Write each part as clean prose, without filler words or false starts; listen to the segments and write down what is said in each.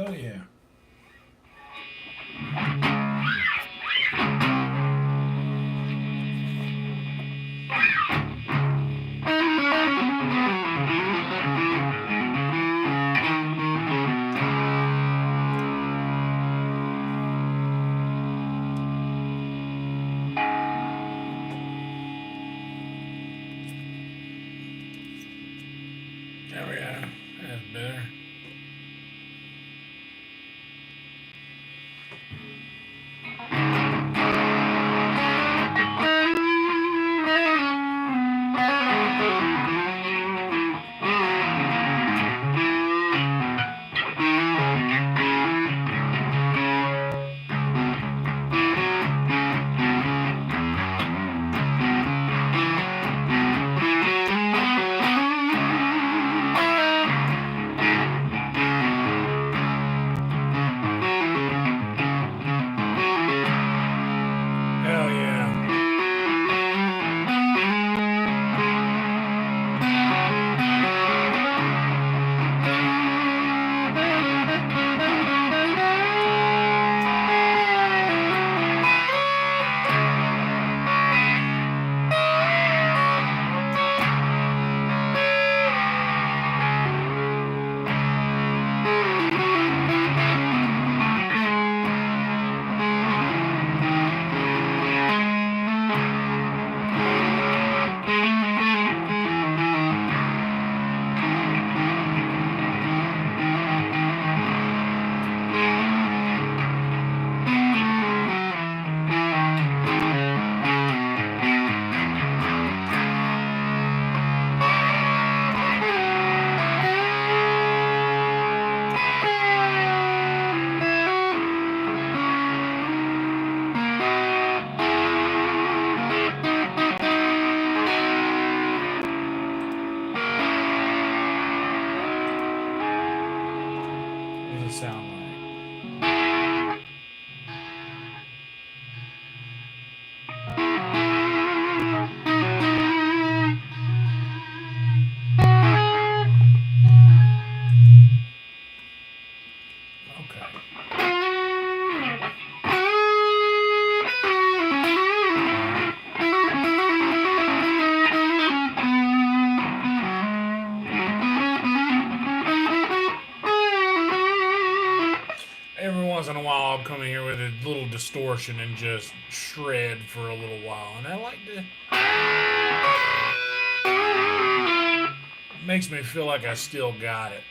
Hell yeah. There we go. That's better. Hell yeah. What does it sound like? Okay. Every once in a while, I'll come in here with a little distortion and just shred for a little while, and I like to. It makes me feel like I still got it.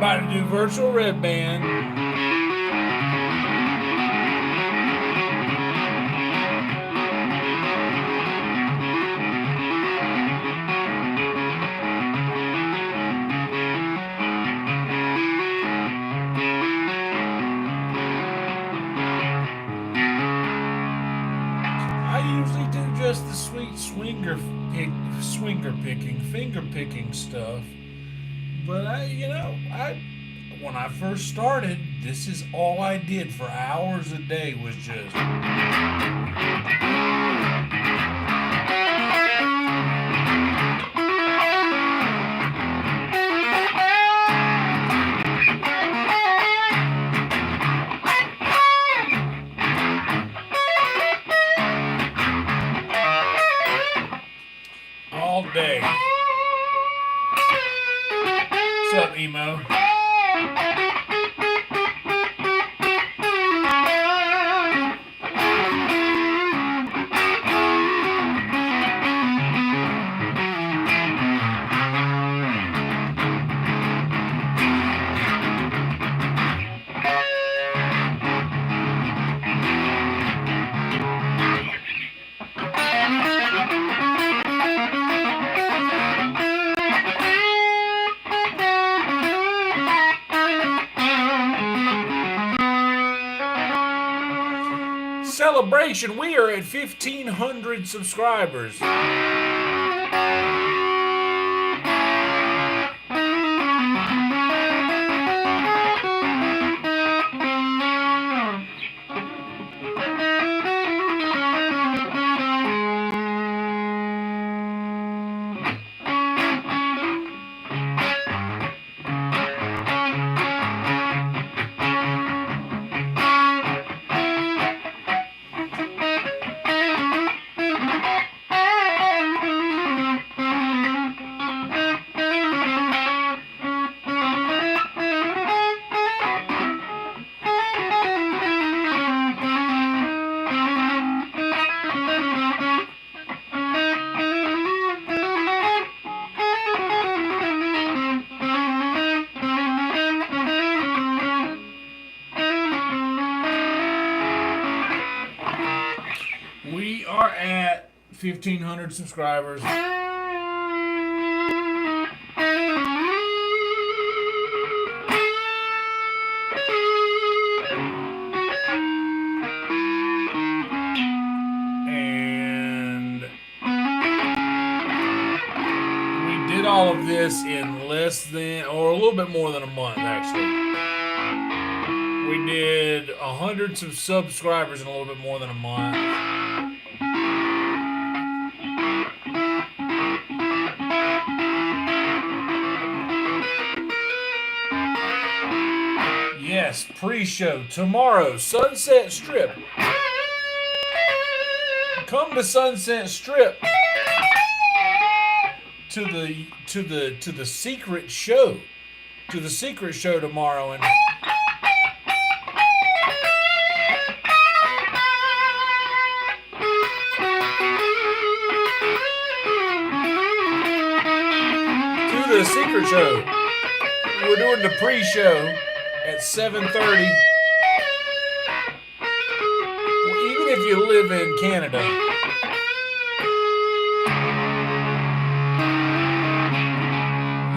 About to do virtual red band. I usually do just the sweet swinger picking, finger picking stuff. But when I first started, this is all I did for hours a day was just. All day. What's up, Emo? celebration, we are at 1,500 subscribers. We are at 1,500 subscribers. And we did all of this in less than, or a little bit more than a month, actually. We did 100 subscribers in a little bit more than a month. Yes, pre-show tomorrow, Sunset Strip. Come to Sunset Strip to the secret show. To the secret show tomorrow, and the secret show. We're doing the pre-show at 7:30. Well, even if you live in Canada,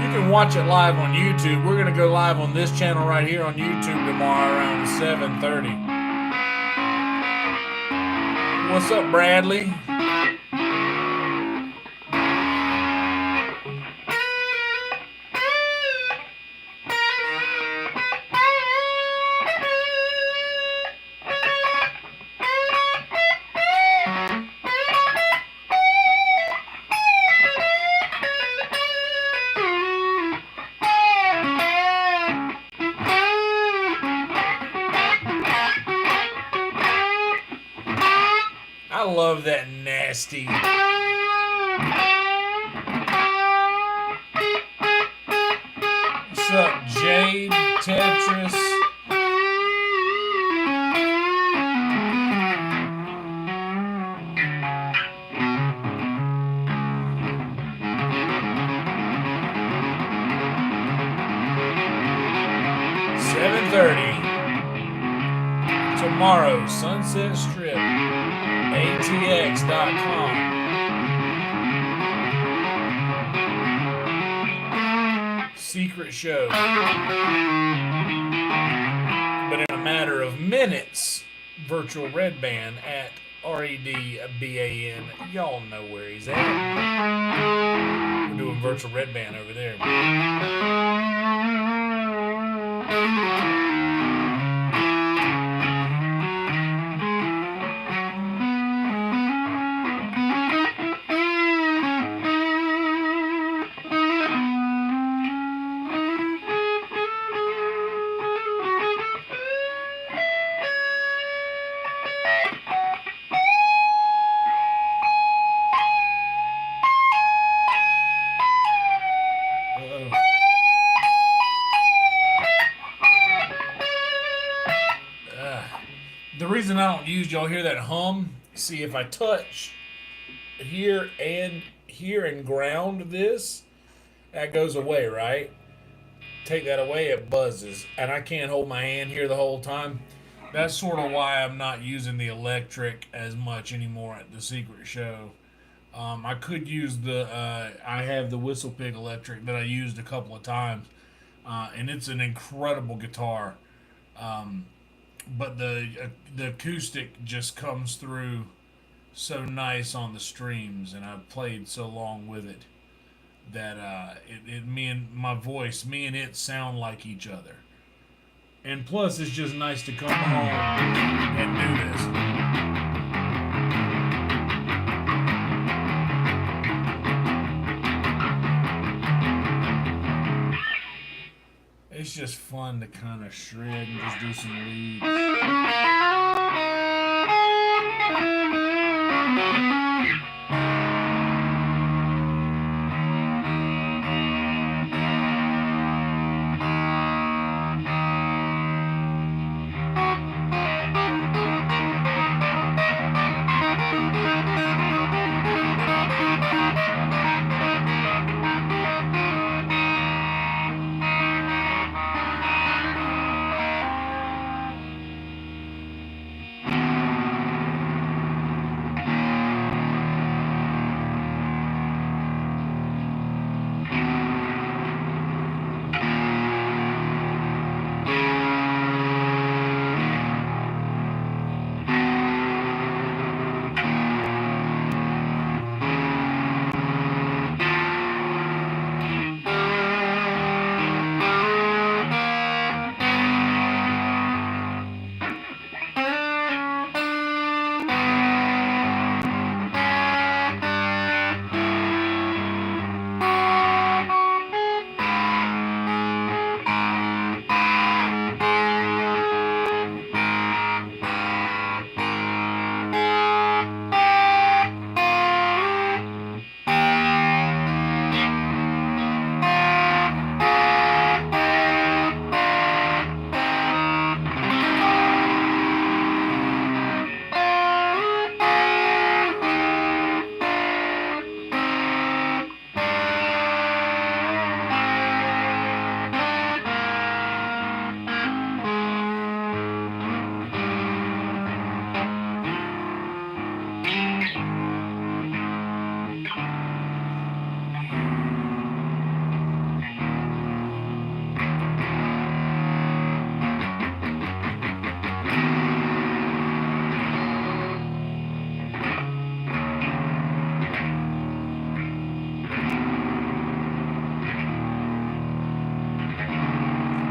you can watch it live on YouTube. We're gonna go live on this channel right here on YouTube tomorrow around 7:30. What's up, Bradley? I love that nasty. What's up, Jade, Tetris? Tomorrow, Sunset Strip, ATX.com. Secret show. But in a matter of minutes, virtual red band at REDBAN. Y'all know where he's at. We're doing virtual red band over there. The reason I don't use, y'all hear that hum? See, if I touch here and ground this, that goes away, right? Take that away, it buzzes. And I can't hold my hand here the whole time. That's sort of why I'm not using the electric as much anymore at the secret show. I could use I have the Whistle Pig electric that I used a couple of times. And it's an incredible guitar. but the acoustic just comes through so nice on the streams, and I've played so long with it that me and my voice, me and it sound like each other. And plus, it's just nice to come home and do this. It's just fun to kind of shred and just do some leads.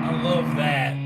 I love that.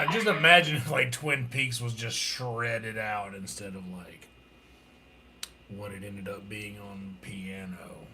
Just imagine if like Twin Peaks was just shredded out instead of like what it ended up being on piano.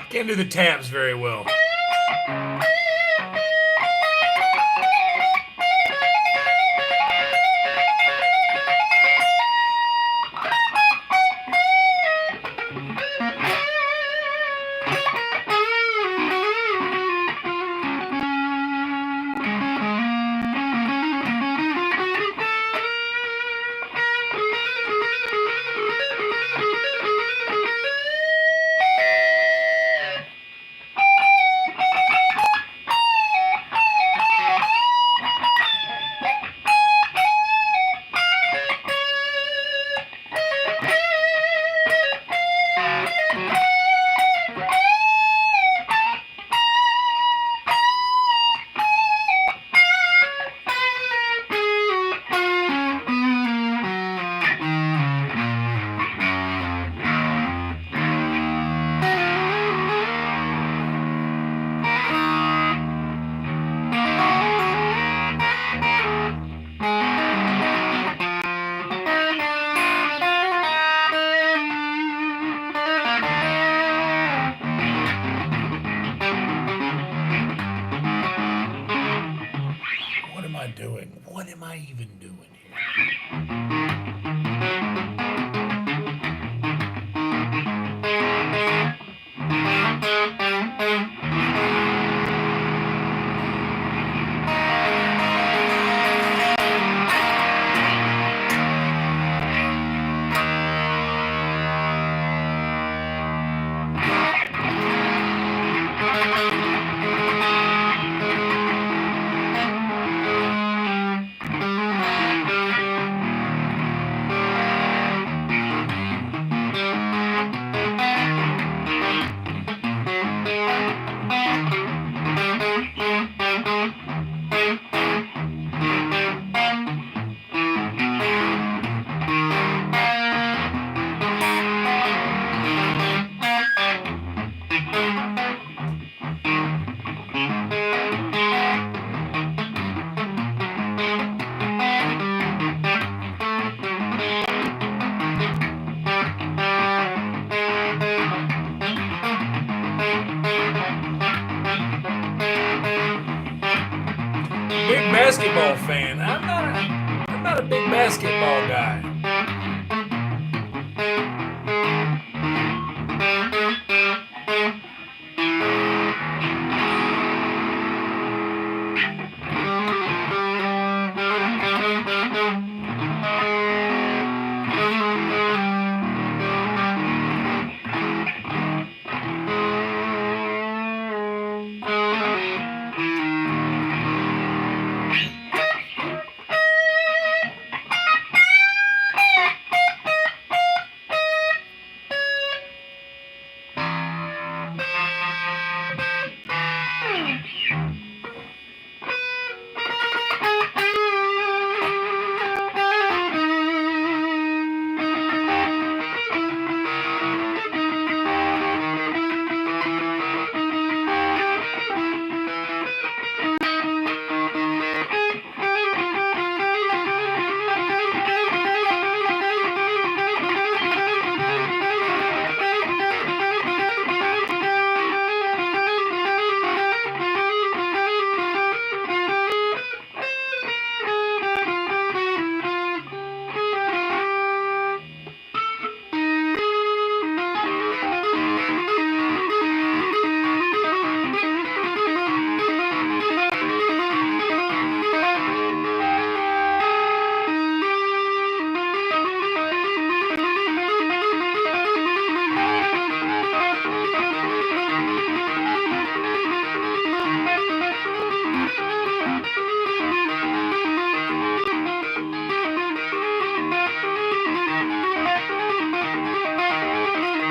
Can't do the taps very well. am I even doing here? Big basketball fan. I'm not a big basketball guy.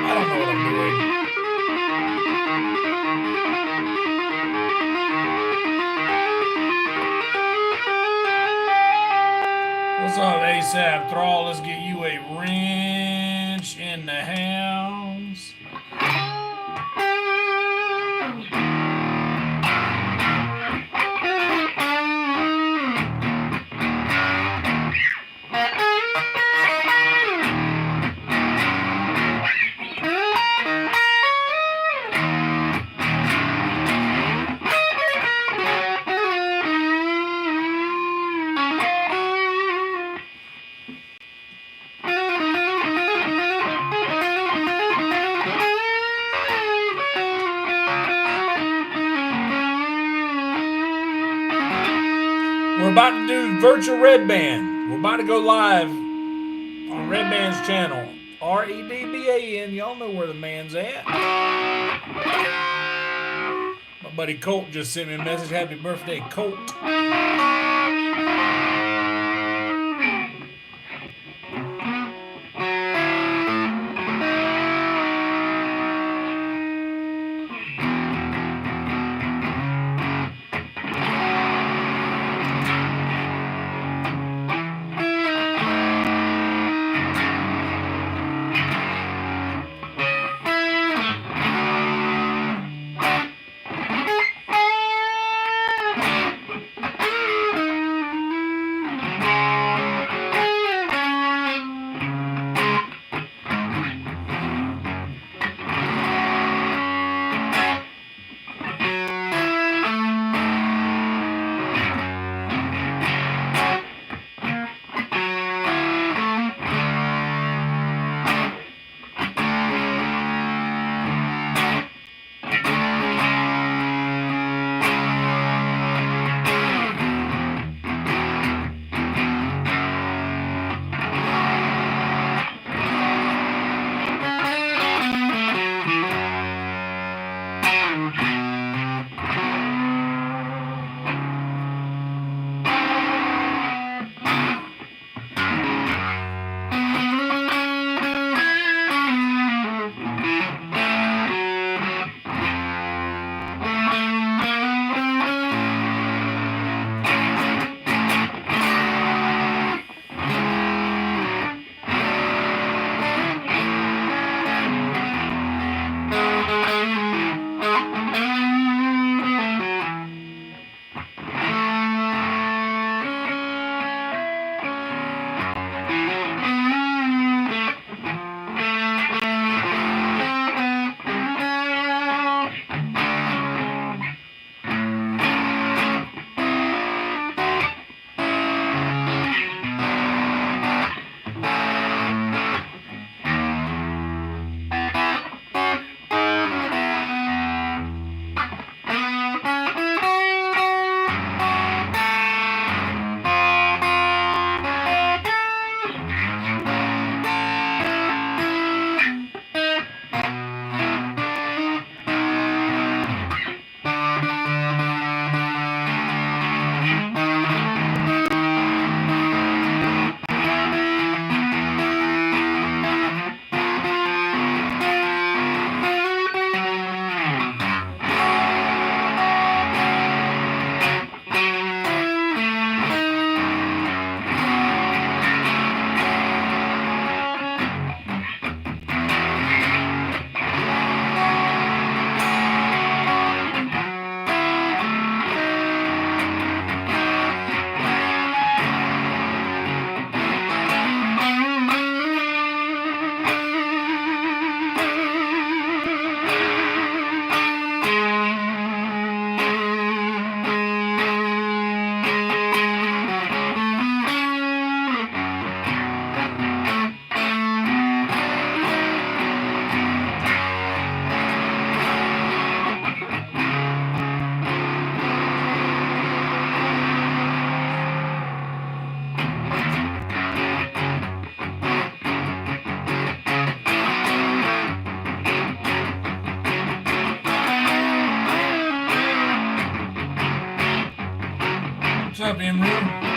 I don't know what I'm doing. What's up, ASAP Thrall? Let's get you a wrench in the house. We're about to do virtual Red Band. We're about to go live on Red Band's channel. REDBAN. Y'all know where the man's at. My buddy Colt just sent me a message. Happy birthday, Colt. What's up, Emru?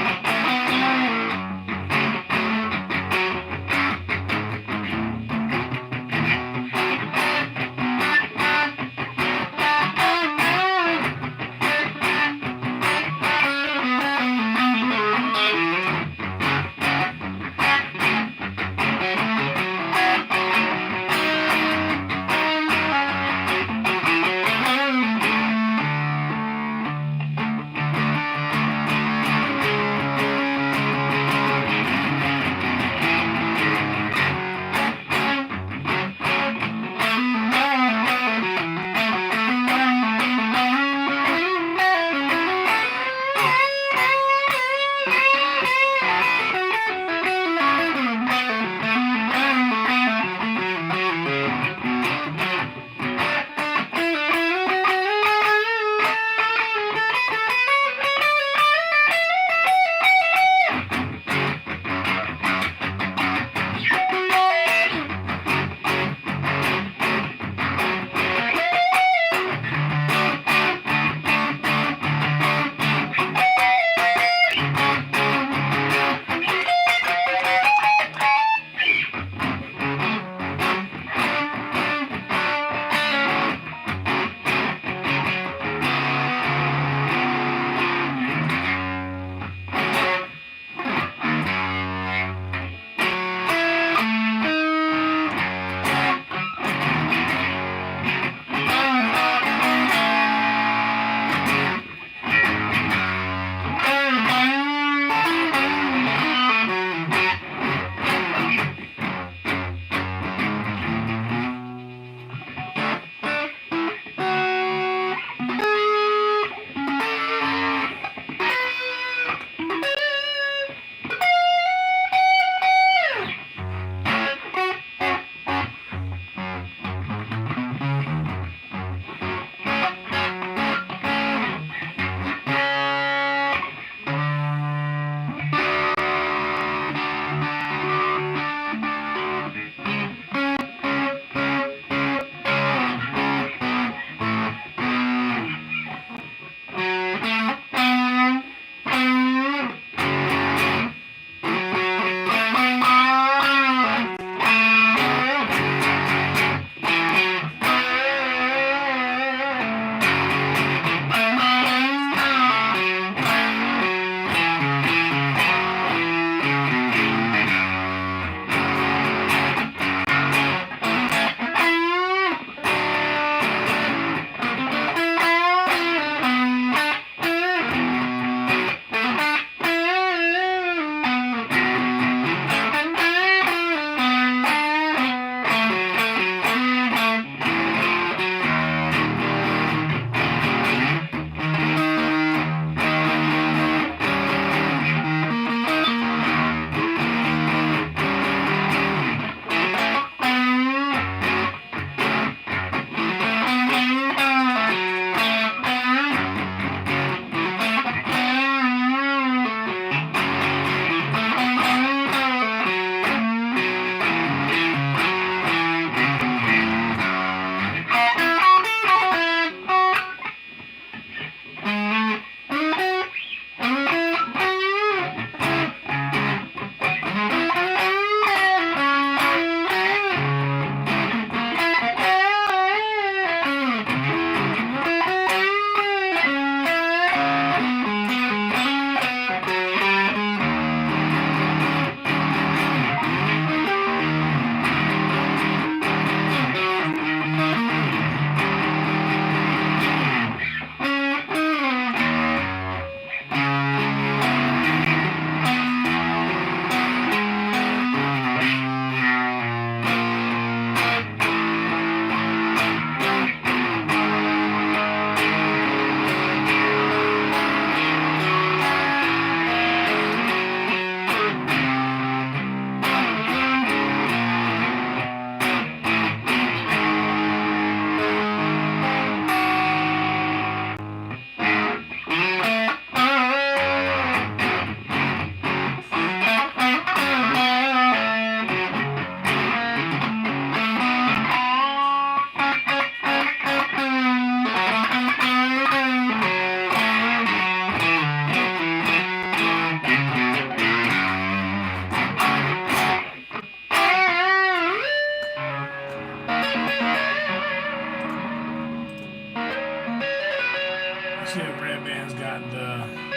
See if Red Man's got the.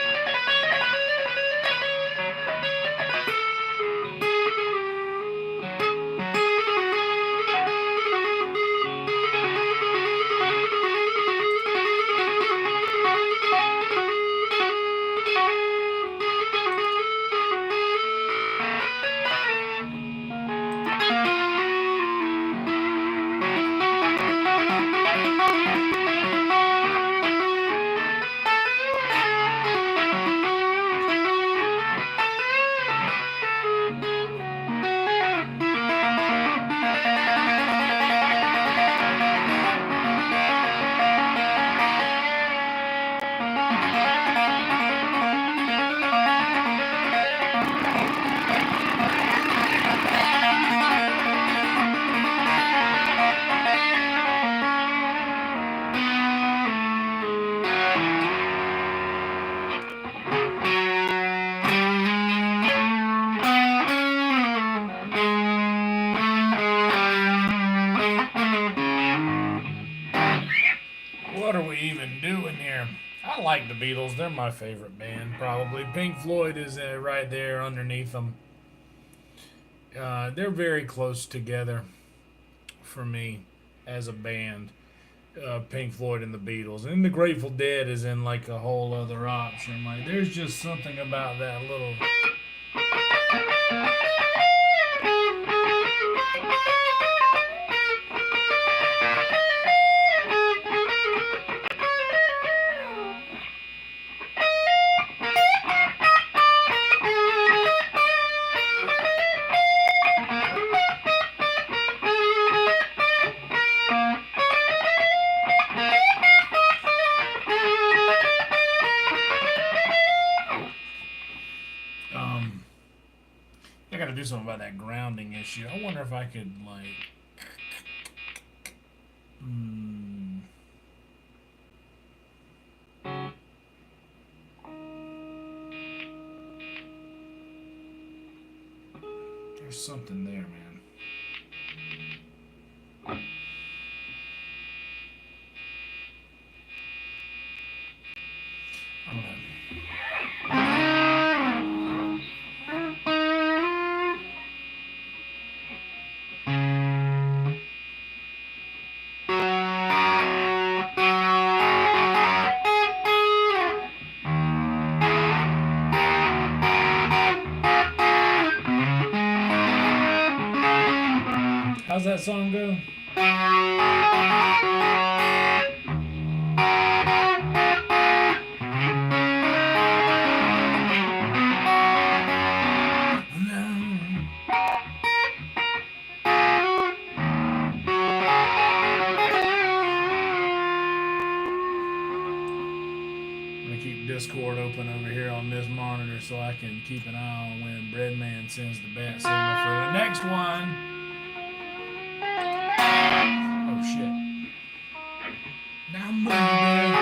What are we even doing here? I like the Beatles. They're my favorite band, probably. Pink Floyd is right there underneath them. They're very close together for me as a band. Pink Floyd and the Beatles. And the Grateful Dead is in like a whole other option. Like, there's just something about that little. I gotta do something about that grounding issue. I wonder if I could, like. There's something there, man. I don't know. How's that song go? Discord open over here on this monitor so I can keep an eye on when Breadman sends the bat signal for the next one. Oh shit. Now move,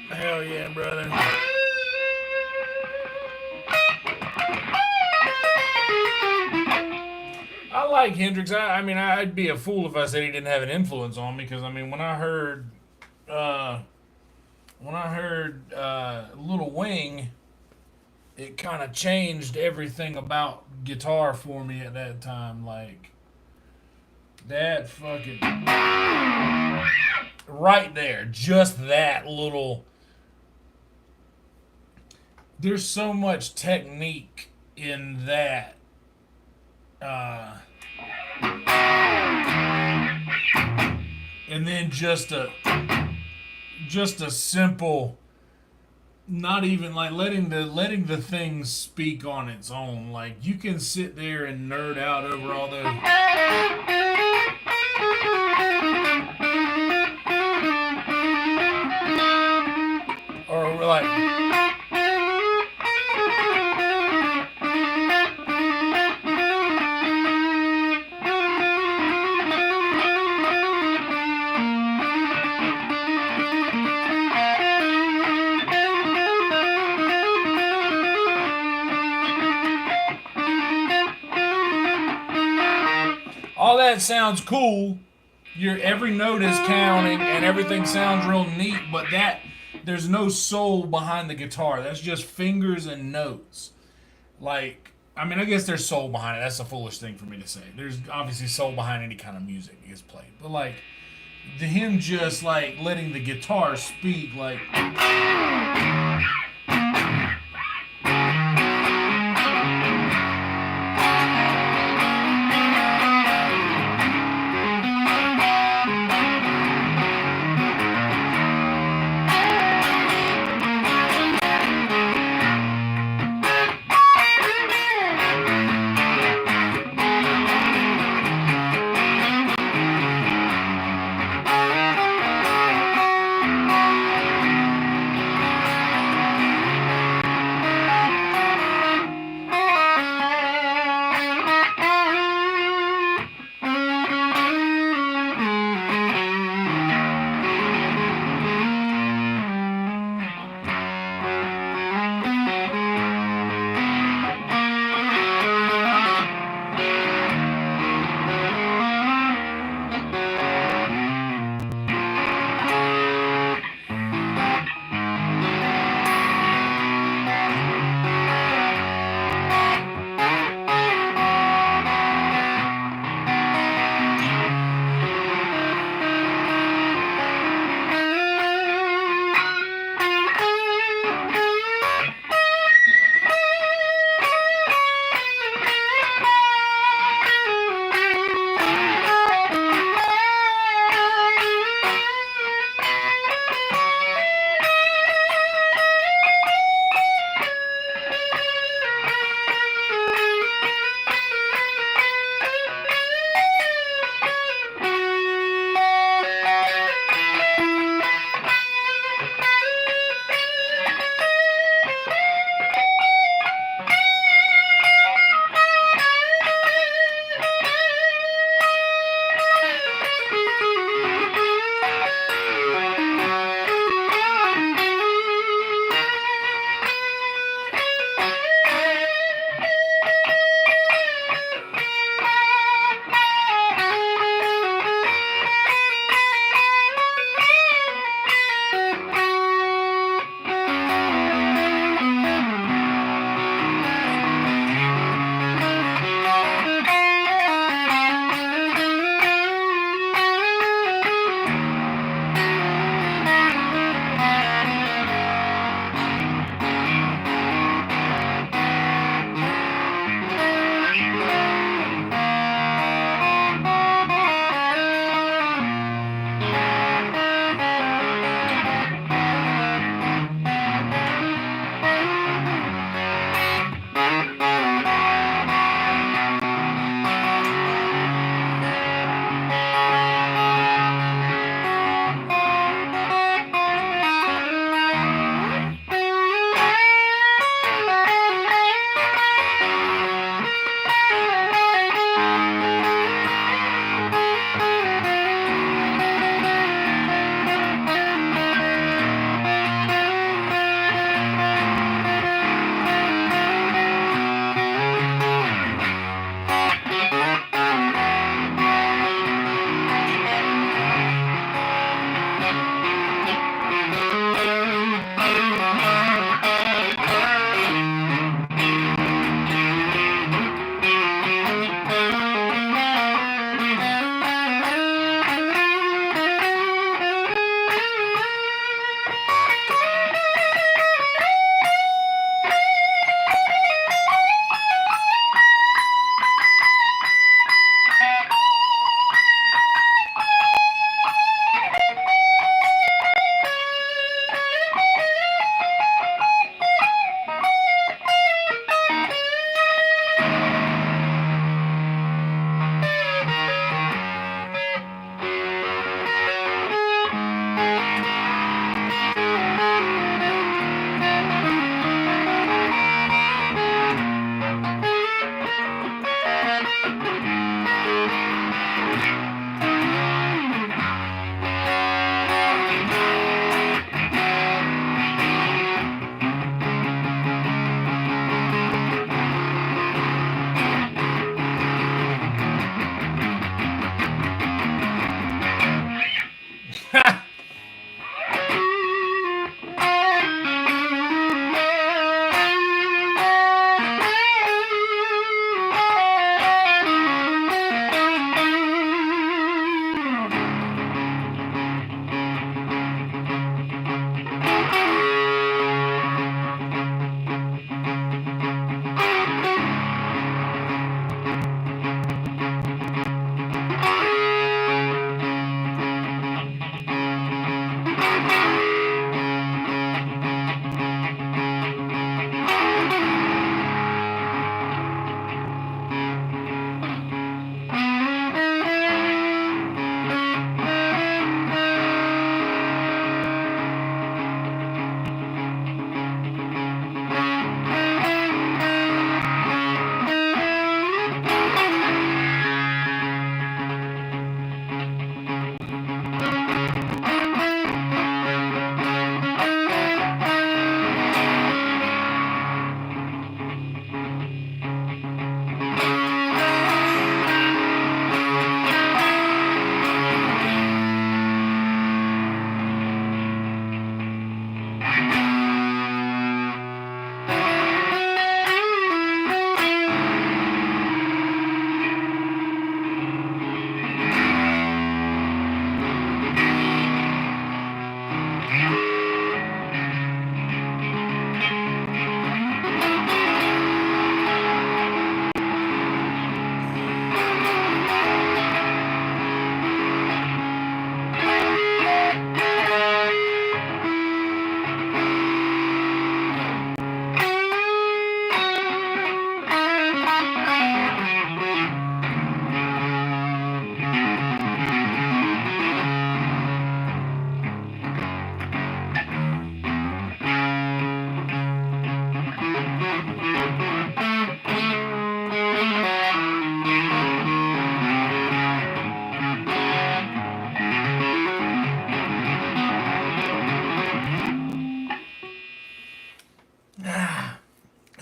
Hell yeah, brother. I like Hendrix. I mean, I'd be a fool if I said he didn't have an influence on me. Because I mean, uh, when I heard Little Wing, it kind of changed everything about guitar for me at that time. Like that fucking right there, just that little. There's so much technique in that. Uh, and then just a simple, not even like letting the thing speak on its own. Like you can sit there and nerd out over all those, or like all that sounds cool. Your every note is counting and everything sounds real neat, but that there's no soul behind the guitar. That's just fingers and notes. Like, I mean, I guess there's soul behind it. That's a foolish thing for me to say. There's obviously soul behind any kind of music that gets played, but like him just like letting the guitar speak, like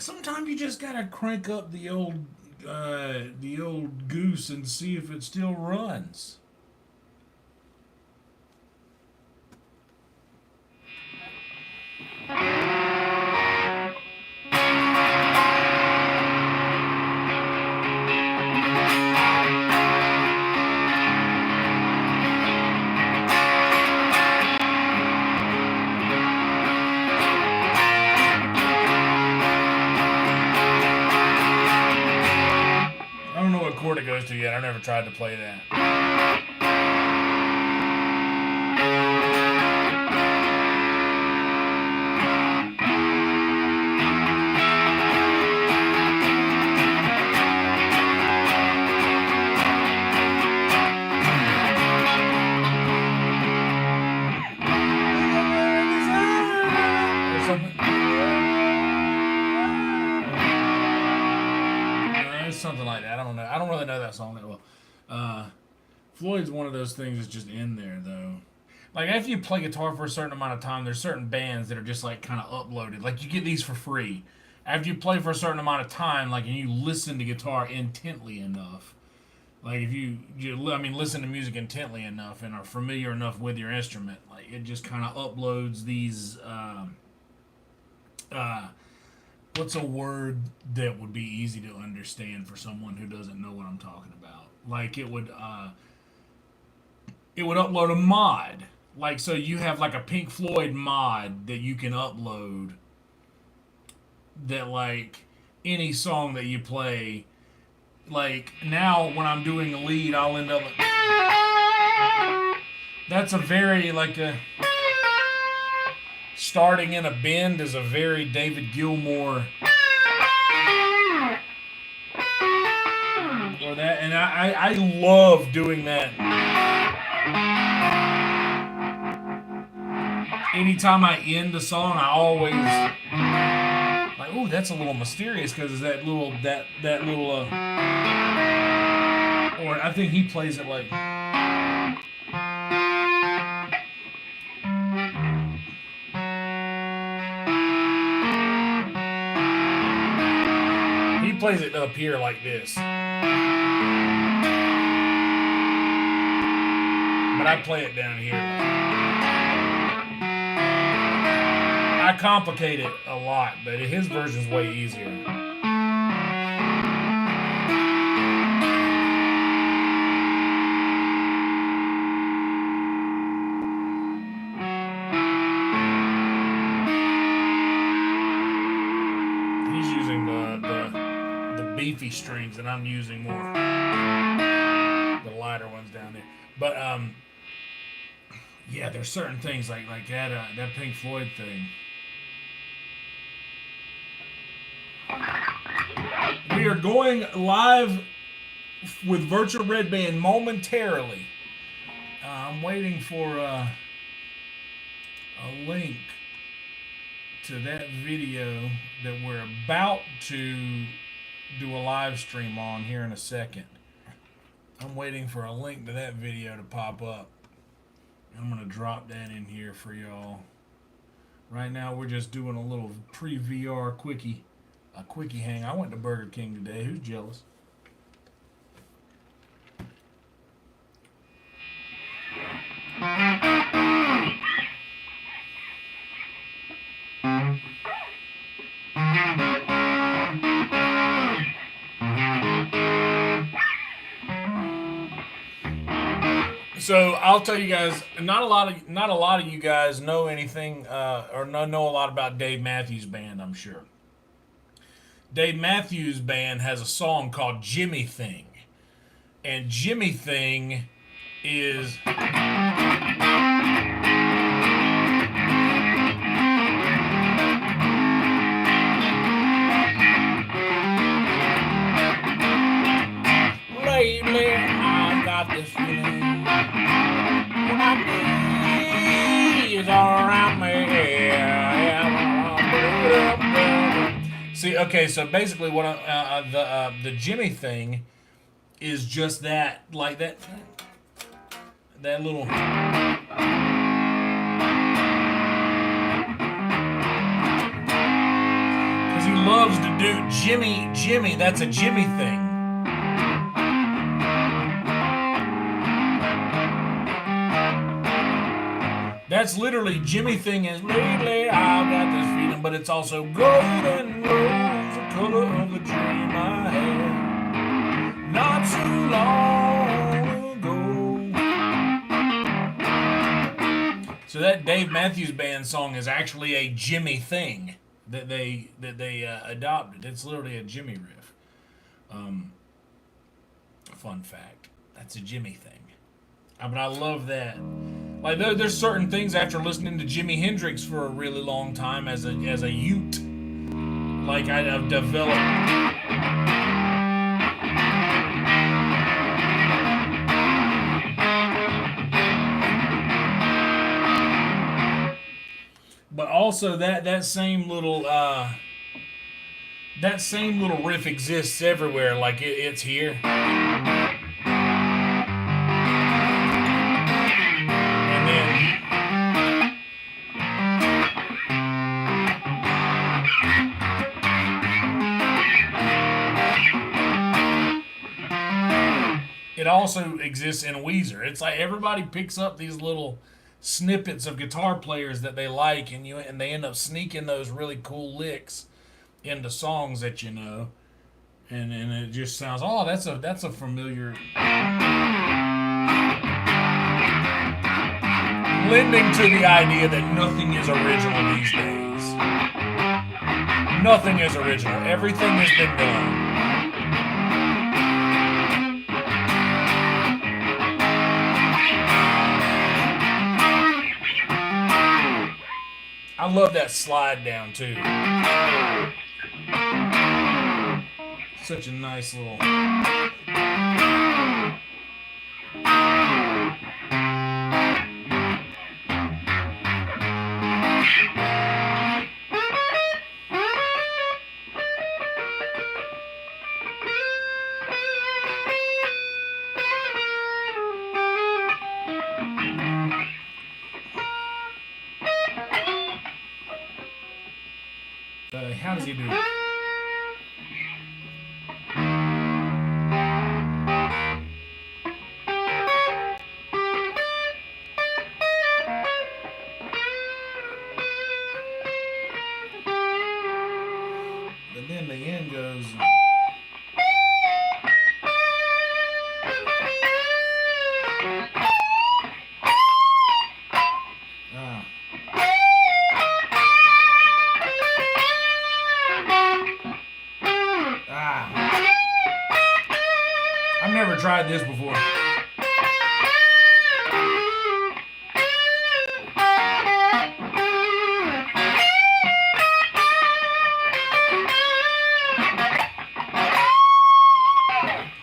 sometimes you just gotta crank up the old goose and see if it still runs. I don't know what chord it goes to yet. I've never tried to play that. Something like that. I don't know. I don't really know that song that well. Floyd's one of those things that's just in there, though. Like, after you play guitar for a certain amount of time, there's certain bands that are just, like, kind of uploaded. Like, you get these for free. After you play for a certain amount of time, like, and you listen to guitar intently enough, like, if you listen to music intently enough and are familiar enough with your instrument, like, it just kind of uploads these, what's a word that would be easy to understand for someone who doesn't know what I'm talking about? Like, it would upload a mod. Like, so you have like a Pink Floyd mod that you can upload that, like, any song that you play, like, now when I'm doing a lead, I'll end up like, that's a very, like, a starting in a bend is a very David Gilmour or that, and I love doing that. Anytime I end a song, I always like, ooh, that's a little mysterious because it's that little or I think he plays it like. He plays it up here like this. But I play it down here. I complicate it a lot, but his version's way easier. He's using the beefy strings, and I'm using more the lighter ones down there. But yeah, there's certain things like that Pink Floyd thing. We are going live with Virtual Red Band momentarily. I'm waiting for a link to that video that we're about to do a live stream on here in a second. I'm waiting for a link to that video to pop up. I'm going to drop that in here for y'all. Right now we're just doing a little pre-VR quickie. A quickie hang. I went to Burger King today. Who's jealous? So I'll tell you guys, not a lot of you guys know anything or know a lot about Dave Matthews Band, I'm sure. Dave Matthews Band has a song called Jimmy Thing. And Jimmy Thing is lately I've got this feeling when I knees around me. See, okay, so basically, what the Jimmy Thing is just that, like that little. Because he loves to do Jimmy, that's a Jimmy thing. That's literally Jimmy thing is lately I've got this feeling, but it's also golden rose, the color of the dream I had not too long ago. So that Dave Matthews Band song is actually a Jimmy thing that they adopted. It's literally a Jimmy riff. Fun fact. That's a Jimmy thing. But I love that. Like there's certain things after listening to Jimi Hendrix for a really long time as a Ute, like I've developed. But also that same little riff exists everywhere. Like it's here. It also exists in Weezer. It's like everybody picks up these little snippets of guitar players that they like, and they end up sneaking those really cool licks into songs that you know, and it just sounds that's a familiar. Lending to the idea that nothing is original these days. Nothing is original. Everything has been done. I love that slide down too. Such a nice little. How does he do it? But then the end goes. I've never tried this before.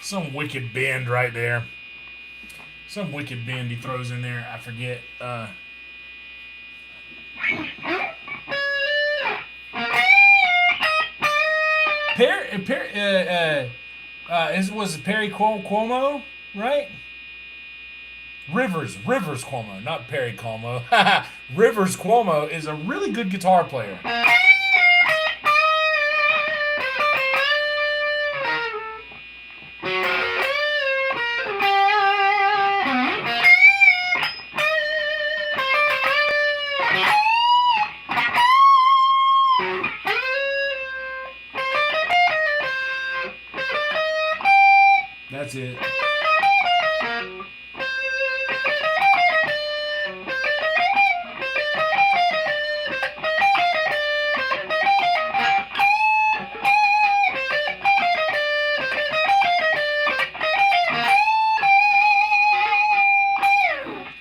Some wicked bend right there. Some wicked bend he throws in there. I forget. Was it Perry Cuomo, right? Rivers Cuomo, not Perry Cuomo. Rivers Cuomo is a really good guitar player. That's it.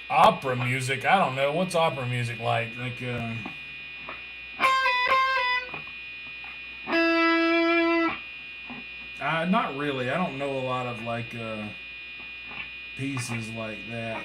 Opera music, I don't know. What's opera music like? Not really. I don't know a lot of pieces like that.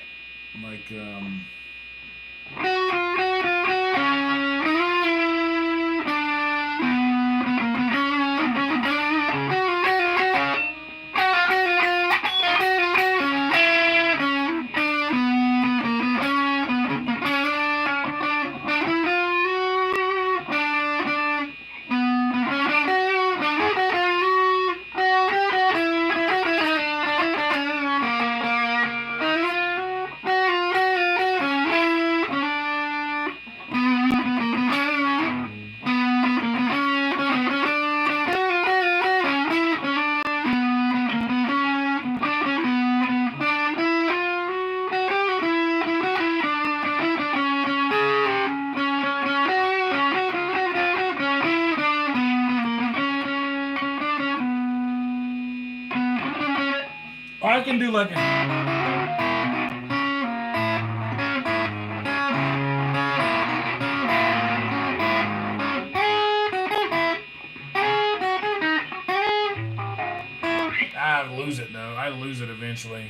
I can do like a. I lose it though. I lose it eventually.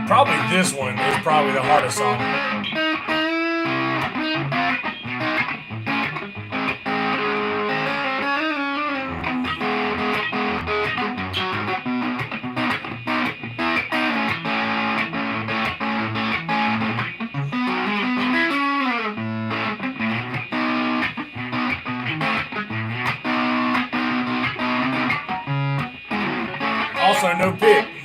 Probably this one is probably the hardest song. Also, no pick.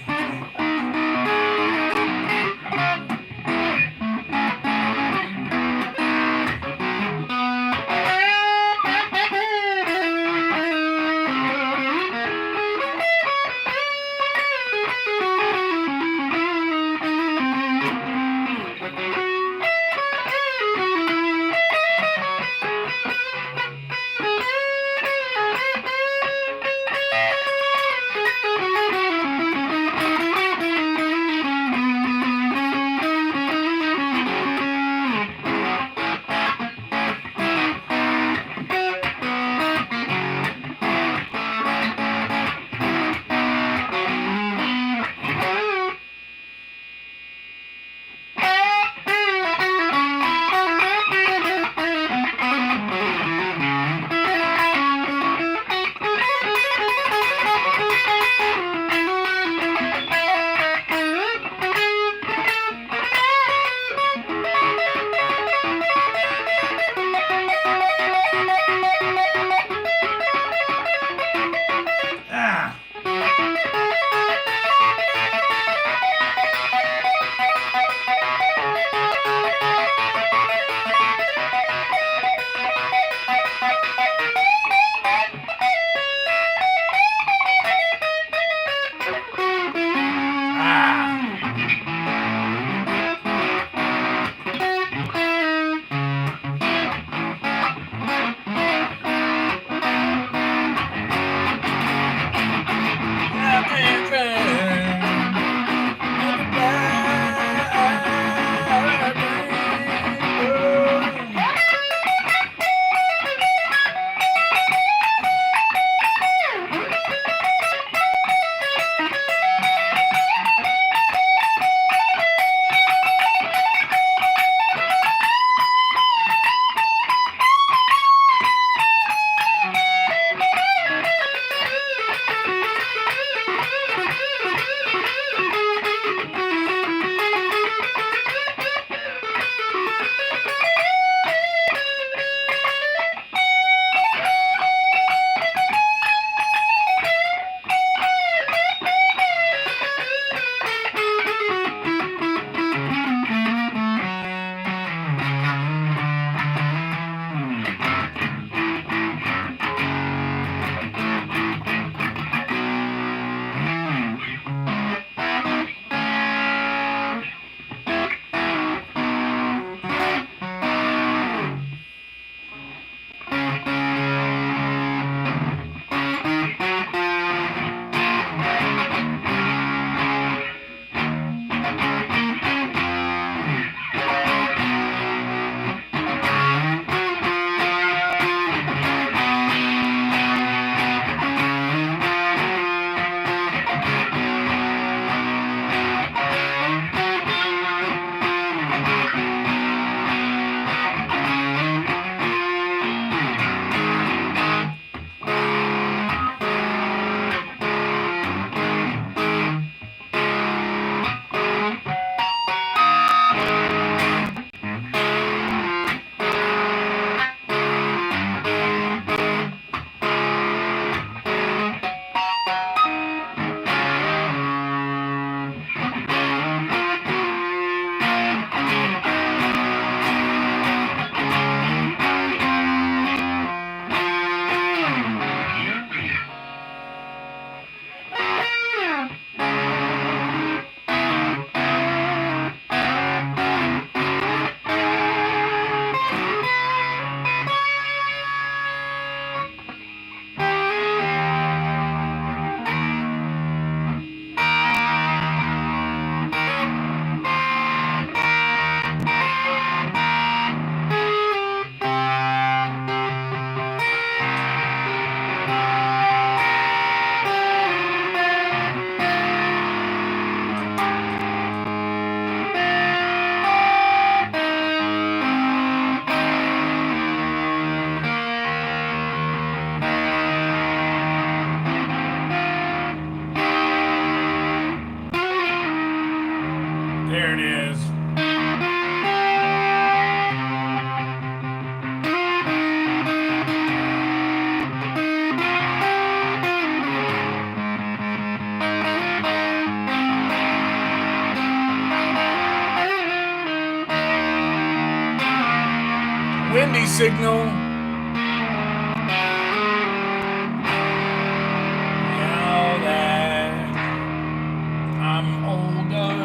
There it is. Windy signal. Now that I'm older,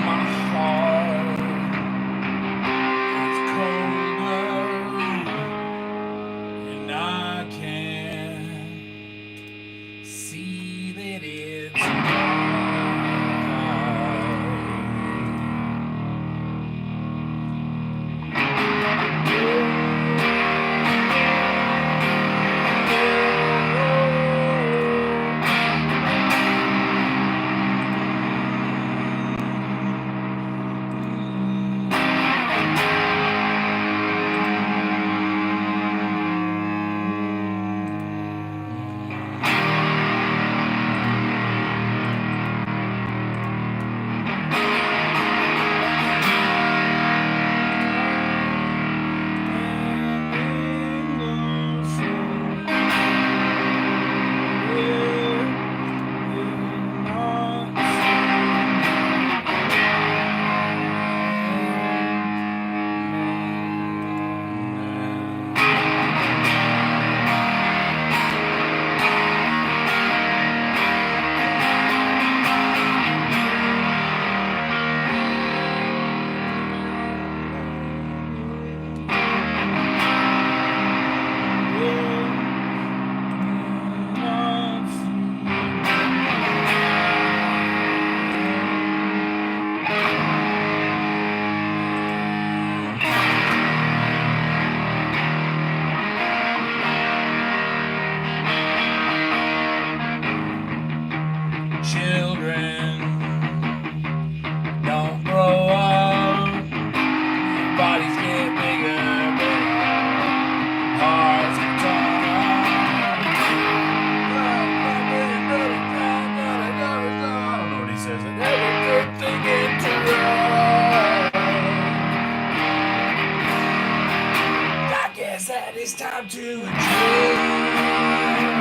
my heart is colder, and I can see that it's right. Children don't grow up, bodies get bigger, hearts get torn up. I don't know what he says. Every good thing interrupts. I guess that it's time to enjoy.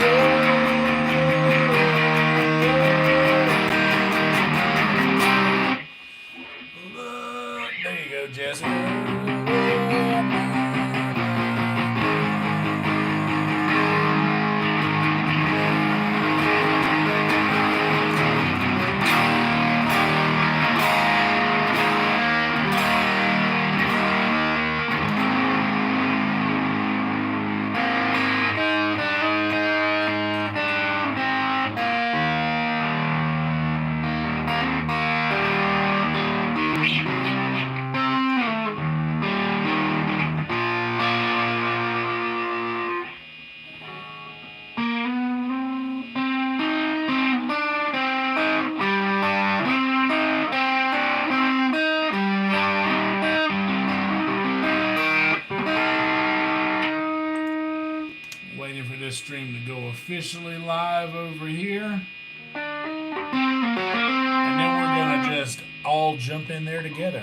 There you go, Jesse. Waiting for this stream to go officially live over here. And then we're going to just all jump in there together.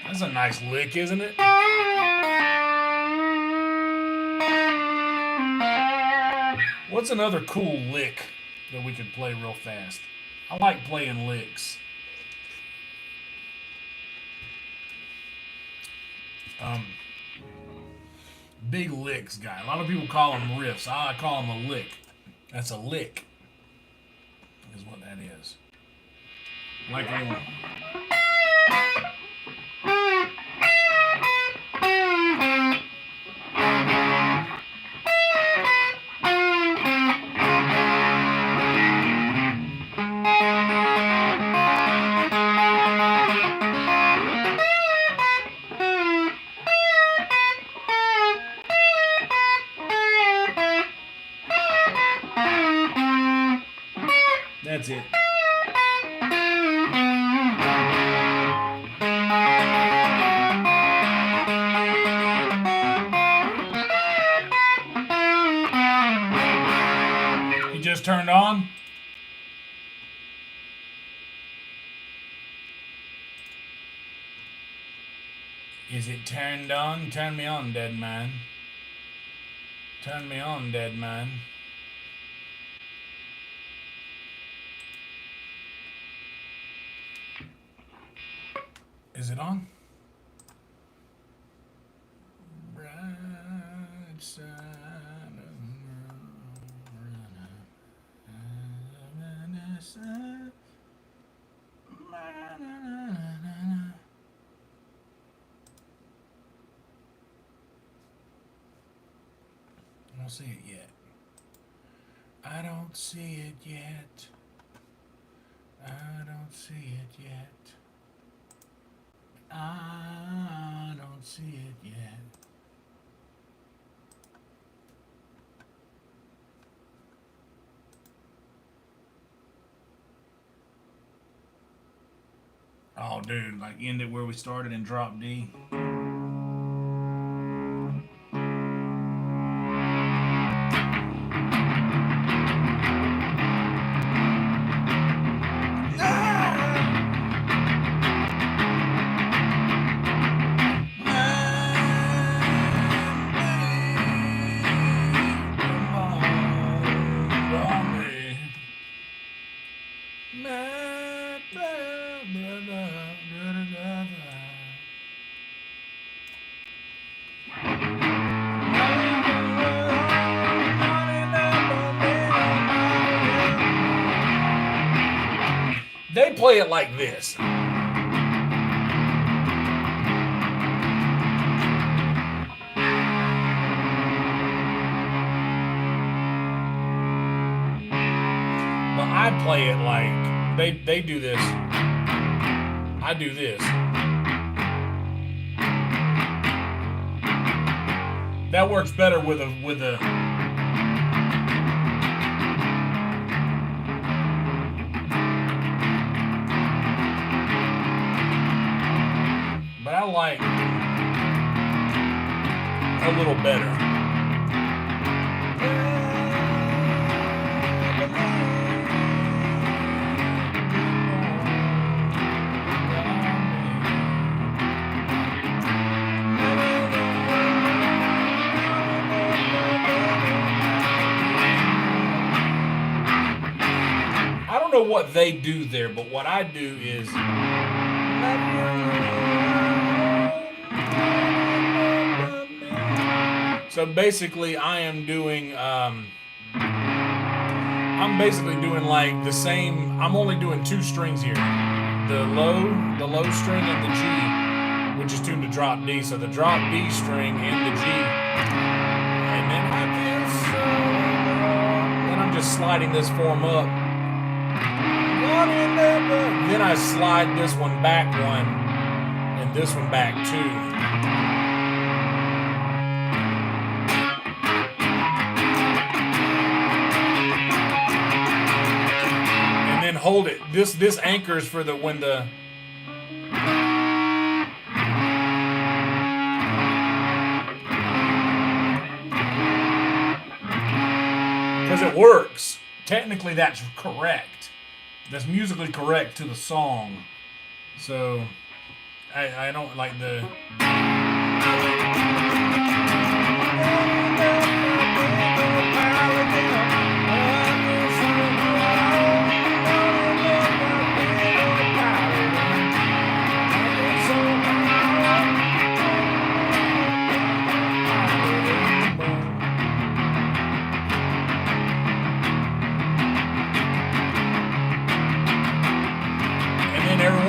That's a nice lick, isn't it? What's another cool lick that we could play real fast? I like playing licks. Big licks guy. A lot of people call them riffs. I call them a lick. That's a lick. that is. Like a little. That's it. You just turned on? Is it turned on? Turn me on, dead man. Turn me on, dead man. Is it on? Right side of I don't see it yet. I don't see it yet. I don't see it yet. I don't see it yet. Oh, dude, like end it where we started and drop D. They play it like this. But I play it like they do this. I do this. That works better with a but I like a little better. I don't know what they do there, but what I do is so basically I am doing I'm basically doing like the same. I'm only doing two strings here, the low string and the G, which is tuned to drop D. So the drop D string and the G, and then I feel so wrong. And I'm just sliding this form up. Then I slide this one back one, and this one back two. And then hold it. This anchors for the when the because it works. Technically, that's correct. That's musically correct to the song. So I don't like the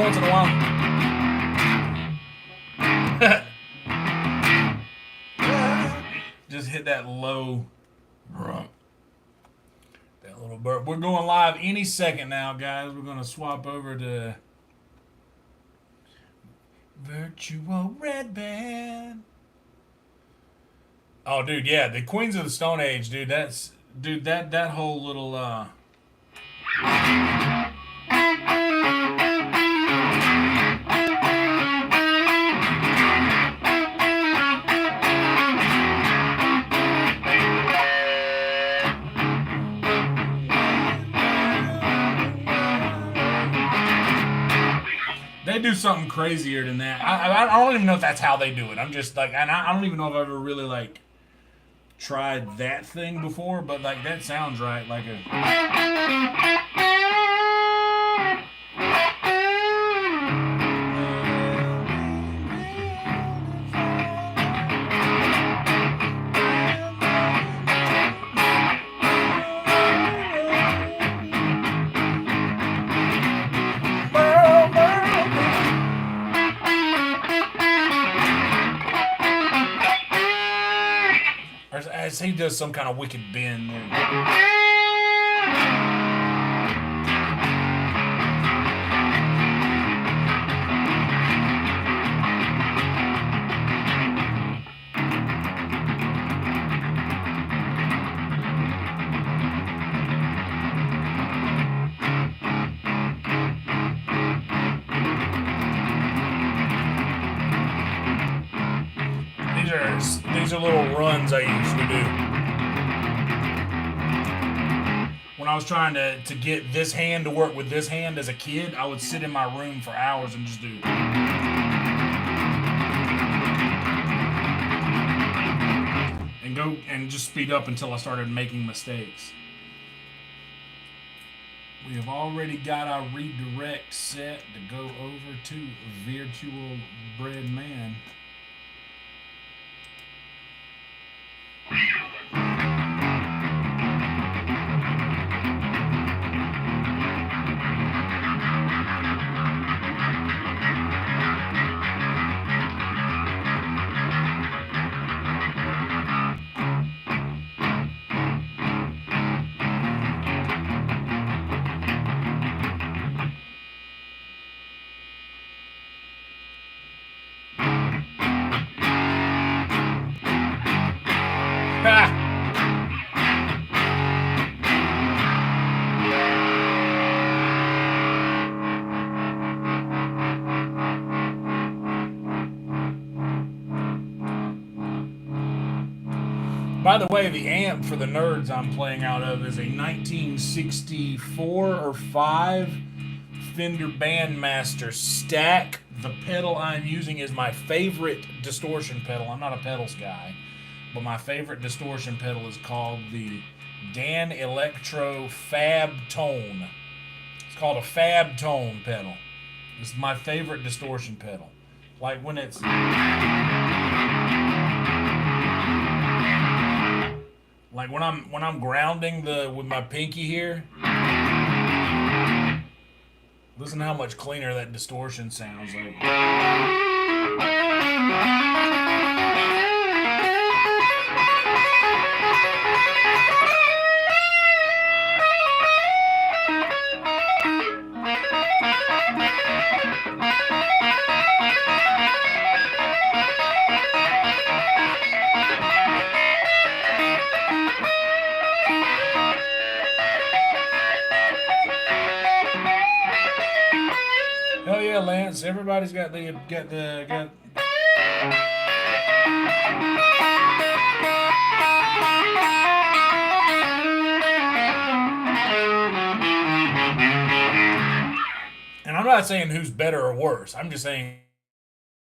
once in a while. Just hit that low, that little burp. We're going live any second now, guys. We're gonna swap over to Virtual Red Band. Oh, dude, yeah, the Queens of the Stone Age, dude. That whole little they do something crazier than that. I don't even know if that's how they do it. I'm just like, and I don't even know if I've ever really like tried that thing before, but like that sounds right, like a. As he does some kind of wicked bend. These are little runs I used to do. When I was trying to get this hand to work with this hand as a kid, I would sit in my room for hours and just do. And go and just speed up until I started making mistakes. We have already got our redirect set to go over to Virtual Bread Man. By the way, the amp for the nerds I'm playing out of is a 1964 or 5 Fender Bandmaster Stack. The pedal I'm using is my favorite distortion pedal. I'm not a pedals guy, but my favorite distortion pedal is called the Dan Electro Fab Tone. It's called a Fab Tone pedal. It's my favorite distortion pedal. Like when it's... Like when I'm grounding with my pinky here, listen to how much cleaner that distortion sounds like. Hell yeah, Lance! Everybody's got the. And I'm not saying who's better or worse. I'm just saying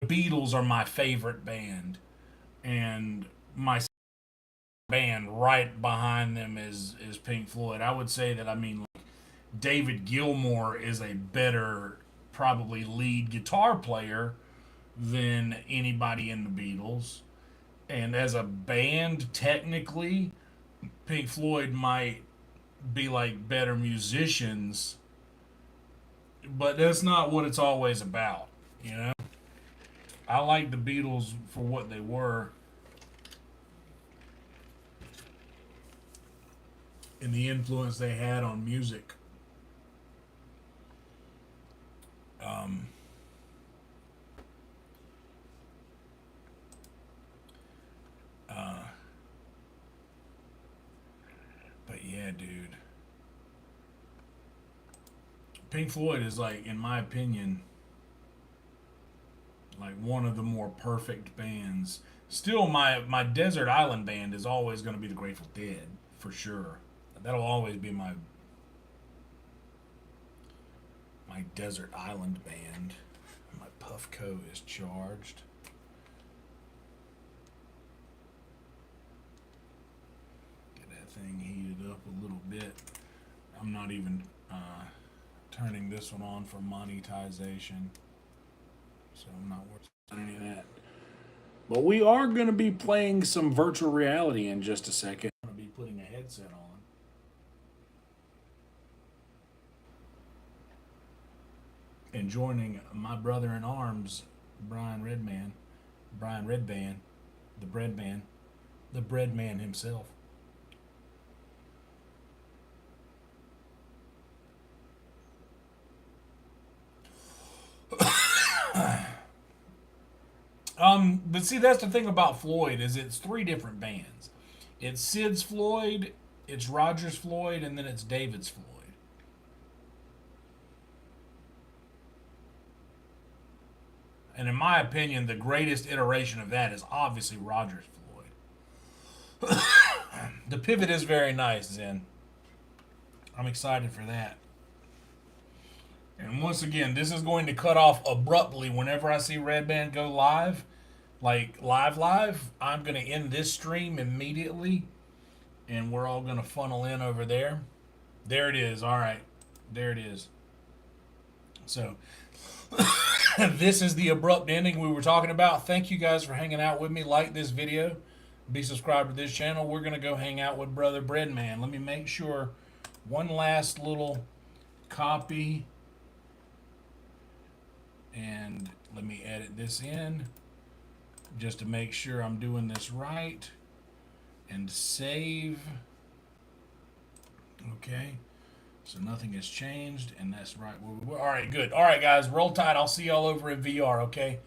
the Beatles are my favorite band, and my band right behind them is Pink Floyd. I would say that like David Gilmour is a better probably lead guitar player than anybody in the Beatles. And as a band, technically, Pink Floyd might be like better musicians but that's not what it's always about, you know. I like the Beatles for what they were and the influence they had on music. Um, uh, but yeah, dude, Pink Floyd is like, in my opinion, like one of the more perfect bands. Still, my desert island band is always going to be the Grateful Dead for sure. That'll always be my desert island band. My Puffco is charged. Get that thing heated up a little bit. I'm not even turning this one on for monetization, so I'm not worried about any of that. But we are going to be playing some virtual reality in just a second. I'm going to be putting a headset on. And joining my brother in arms, Brian Redman, Brian Redband, the bread man, the bread man himself. But see, that's the thing about Floyd is it's three different bands. It's Sid's Floyd, it's Roger's Floyd, and then it's David's Floyd. And in my opinion, the greatest iteration of that is obviously Roger's Floyd. The pivot is very nice, Zen. I'm excited for that. And once again, this is going to cut off abruptly whenever I see Red Band go live. Like live, I'm going to end this stream immediately. And we're all going to funnel in over there. There it is. All right. There it is. So, this is the abrupt ending we were talking about. Thank you guys for hanging out with me. Like this video. Be subscribed to this channel. We're going to go hang out with Brother Breadman. Let me make sure one last little copy. And let me edit this in just to make sure I'm doing this right. And save. Okay. So nothing has changed, and that's right. All right, good. All right, guys, roll tide. I'll see y'all over in VR, okay?